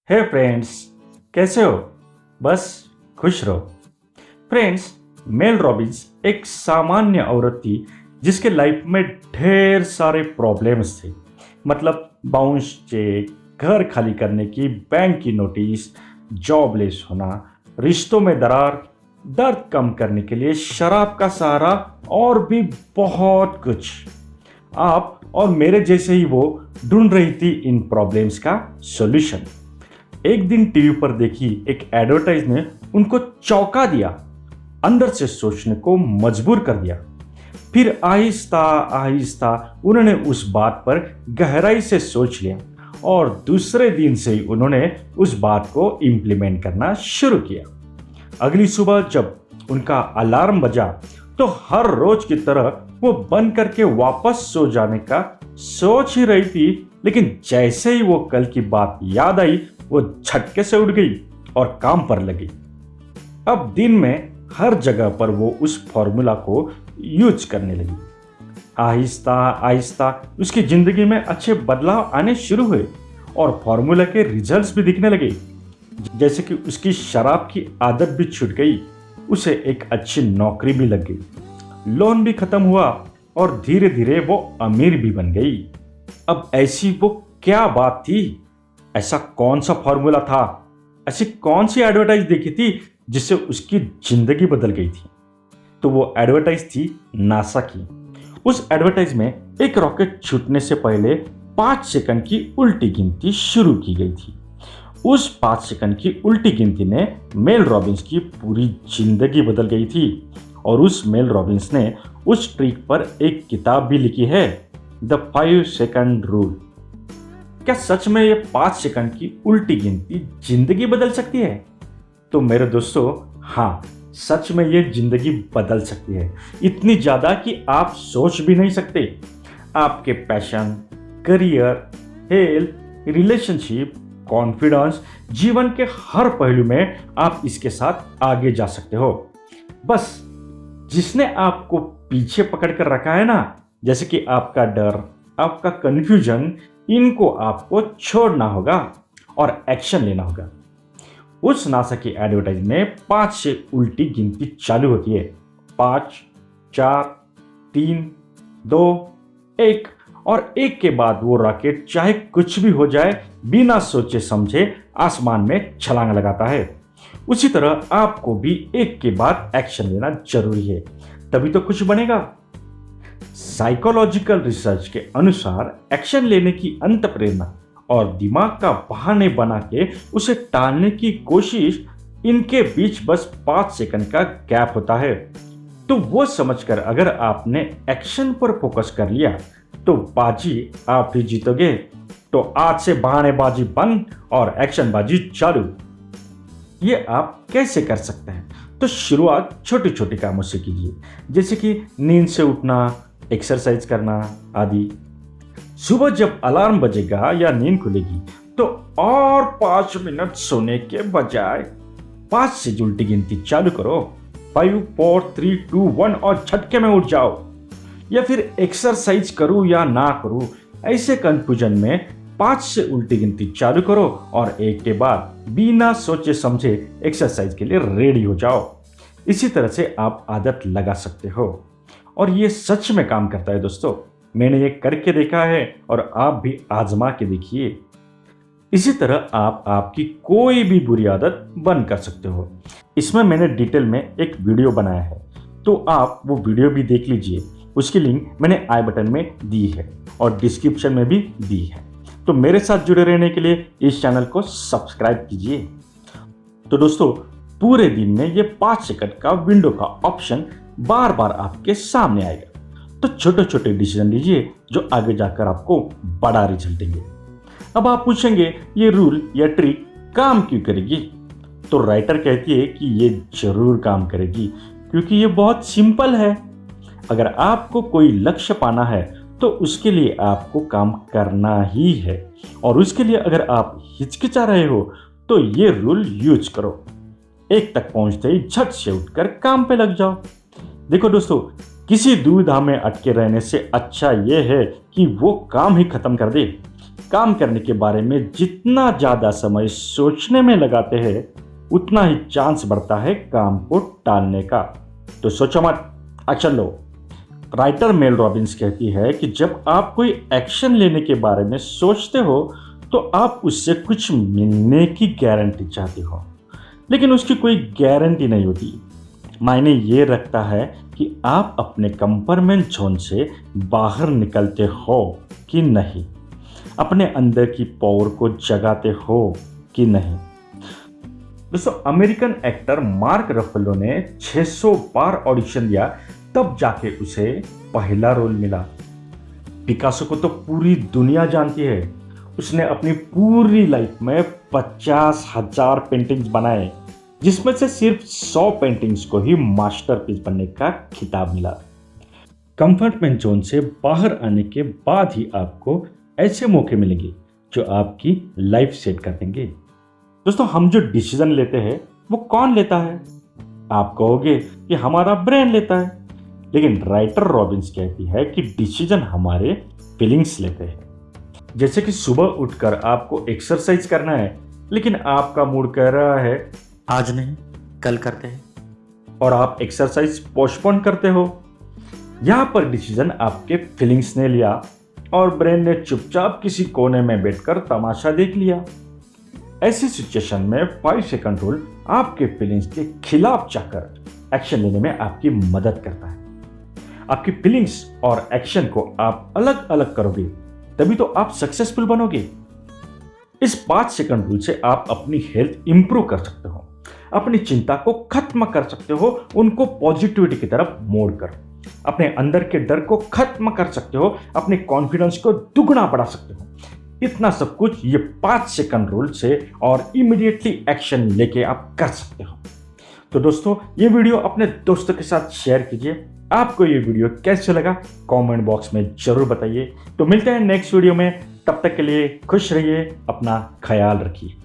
हे friends, कैसे हो? बस खुश रहो। फ्रेंड्स, मेल रॉबिन्स एक सामान्य औरत थी जिसके लाइफ में ढेर सारे प्रॉब्लम्स थे। मतलब बाउंस चेक, घर खाली करने की बैंक की नोटिस, जॉबलेस होना, रिश्तों में दरार, दर्द कम करने के लिए शराब का सहारा और भी बहुत कुछ। आप और मेरे जैसे ही वो ढूंढ रही थी इन प्रॉब्लम्स का सॉल्यूशन। एक दिन टीवी पर देखी एक एडवर्टाइज ने उनको चौंका दिया, अंदर से सोचने को मजबूर कर दिया। फिर आहिस्ता आहिस्ता उन्होंने उस बात पर गहराई से सोच लिया और दूसरे दिन से ही उन्होंने उस बात को इम्प्लीमेंट करना शुरू किया। अगली सुबह जब उनका अलार्म बजा तो हर रोज की तरह वो बंद करके वापस सो जाने का सोच ही रही थी, लेकिन जैसे ही वो कल की बात याद आई वो झटके से उठ गई और काम पर लगी। अब दिन में हर जगह पर वो उस फॉर्मूला को यूज करने लगी। आहिस्ता आहिस्ता उसकी जिंदगी में अच्छे बदलाव आने शुरू हुए और फॉर्मूला के रिजल्ट्स भी दिखने लगे। जैसे कि उसकी शराब की आदत भी छूट गई, उसे एक अच्छी नौकरी भी लग गई, लोन भी खत्म हुआ और धीरे धीरे वो अमीर भी बन गई। अब ऐसी वो क्या बात थी? ऐसा कौन सा फॉर्मूला था? ऐसी कौन सी एडवर्टाइज देखी थी जिससे उसकी जिंदगी बदल गई थी? तो वो एडवर्टाइज थी नासा की। उस एडवर्टाइज में एक रॉकेट छूटने से पहले 5 सेकंड की उल्टी गिनती शुरू की गई थी। उस 5 सेकंड की उल्टी गिनती ने मेल रॉबिन्स की पूरी जिंदगी बदल गई थी और उस मेल रॉबिन्स ने उस ट्रिक पर एक किताब भी लिखी है, द 5 सेकंड रूल। क्या सच में ये 5 सेकंड की उल्टी गिनती जिंदगी बदल सकती है? तो मेरे दोस्तों, हाँ, सच में ये जिंदगी बदल सकती है, इतनी ज्यादा कि आप सोच भी नहीं सकते। आपके passion, career, health, relationship, confidence, जीवन के हर पहलू में आप इसके साथ आगे जा सकते हो। बस जिसने आपको पीछे पकड़ कर रखा है ना, जैसे कि आपका डर, आपका कंफ्यूजन, इनको आपको छोड़ना होगा और एक्शन लेना होगा। उस नासा की एडवर्टाइज में 5 से उल्टी गिनती चालू होती है। 5, 4, 3, 2, 1 और एक के बाद वो रॉकेट चाहे कुछ भी हो जाए बिना सोचे समझे आसमान में छलांग लगाता है। उसी तरह आपको भी एक के बाद एक्शन लेना जरूरी है, तभी तो कुछ बनेगा। साइकोलॉजिकल रिसर्च के अनुसार एक्शन लेने की अंत प्रेरणा और दिमाग का बहाने बना के उसे टालने की कोशिश, इनके बीच बस 5 सेकंड का गैप होता है। तो वो समझकर अगर आपने एक्शन पर फोकस कर लिया तो बाजी आप ही जीतोगे। तो आज से बहानेबाजी बंद और एक्शन बाजी चालू। ये आप कैसे कर सकते हैं? तो शुरुआत छोटी छोटी कामों से कीजिए, जैसे कि नींद से उठना, एक्सरसाइज करना आदि। सुबह जब अलार्म बजेगा या नींद खुलेगी तो और 5 मिनट सोने के बजाय 5 से उल्टी गिनती चालू करो। 5, 4, 3, 2, 1 और झटके में उठ जाओ। या फिर एक्सरसाइज करूं या ना करूं, ऐसे कंफ्यूजन में 5 से उल्टी गिनती चालू करो और एक के बाद बिना सोचे समझे एक्सरसाइज के लिए रेडी हो जाओ। इसी तरह से आप आदत लगा सकते हो और ये सच में काम करता है दोस्तों। मैंने ये करके देखा है और आप भी आजमा के देखिए। इसी तरह आप आपकी कोई भी बुरी आदत बंद कर सकते हो। इसमें मैंने डिटेल में एक वीडियो बनाया है, तो आप वो वीडियो भी देख लीजिए। उसकी लिंक मैंने आई बटन में दी है और डिस्क्रिप्शन में भी दी है। तो मेरे साथ जुड़े रहने के लिए इस चैनल को सब्सक्राइब कीजिए। तो दोस्तों, पूरे दिन में ये 5 सेकंड का विंडो का ऑप्शन बार बार आपके सामने आएगा। तो छोटे छोटे डिसीजन लीजिए जो आगे जाकर आपको बड़ा रिजल्ट देंगे। अब आप पूछेंगे, ये रूल या ट्रिक काम क्यों करेगी? तो राइटर कहती है कि ये जरूर काम करेगी क्योंकि ये बहुत सिंपल है। अगर आपको कोई लक्ष्य पाना है तो उसके लिए आपको काम करना ही है, और उसके लिए अगर आप हिचकिचा रहे हो तो ये रूल यूज करो। 1 तक पहुंचते ही झट से उठकर काम पे लग जाओ। देखो दोस्तों, किसी दुविधा में अटके रहने से अच्छा यह है कि वो काम ही खत्म कर दे। काम करने के बारे में जितना ज़्यादा समय सोचने में लगाते हैं उतना ही चांस बढ़ता है काम को टालने का। तो सोचो मत, एक्शन लो। राइटर मेल रॉबिन्स कहती है कि जब आप कोई एक्शन लेने के बारे में सोचते हो तो आप उससे कुछ मिलने की गारंटी चाहते हो, लेकिन उसकी कोई गारंटी नहीं होती। मायने ये रखता है कि आप अपने कंफर्ट जोन से बाहर निकलते हो कि नहीं, अपने अंदर की पावर को जगाते हो कि नहीं। दोस्तों, अमेरिकन एक्टर मार्क रफेलो ने 600 बार ऑडिशन दिया, तब जाके उसे पहला रोल मिला। पिकासो को तो पूरी दुनिया जानती है। उसने अपनी पूरी लाइफ में 50,000 पेंटिंग्स बनाए, जिसमें से सिर्फ 100 पेंटिंग्स को ही मास्टरपीस बनने का खिताब मिला। कंफर्ट जोन से बाहर आने के बाद ही आपको ऐसे मौके मिलेंगे जो आपकी लाइफ सेट कर देंगे। दोस्तों, हम जो डिसीजन लेते हैं वो कौन लेता है? आप कहोगे कि हमारा ब्रेन लेता है, लेकिन राइटर रॉबिन्स कहती है कि डिसीजन हमारे फीलिंग्स लेते हैं। जैसे कि सुबह उठकर आपको एक्सरसाइज करना है, लेकिन आपका मूड कह रहा है आज नहीं, कल करते हैं, और आप एक्सरसाइज पोस्टपोन करते हो। यहां पर डिसीजन आपके फीलिंग्स ने लिया और ब्रेन ने चुपचाप किसी कोने में बैठकर तमाशा देख लिया। ऐसी सिचुएशन में 5 सेकंड रूल आपके फीलिंग्स के खिलाफ जाकर एक्शन लेने में आपकी मदद करता है। आपकी फीलिंग्स और एक्शन को आप अलग अलग करोगे, तभी तो आप सक्सेसफुल बनोगे। इस 5 सेकंड रूल से आप अपनी हेल्थ इंप्रूव कर सकते हो, अपनी चिंता को खत्म कर सकते हो, उनको पॉजिटिविटी की तरफ मोड़ कर अपने अंदर के डर को खत्म कर सकते हो, अपने कॉन्फिडेंस को दुगना बढ़ा सकते हो। इतना सब कुछ ये 5 सेकंड रूल से और इमीडिएटली एक्शन लेके आप कर सकते हो। तो दोस्तों, ये वीडियो अपने दोस्तों के साथ शेयर कीजिए। आपको ये वीडियो कैसे लगा कमेंट बॉक्स में जरूर बताइए। तो मिलते हैं नेक्स्ट वीडियो में, तब तक के लिए खुश रहिए, अपना ख्याल रखिए।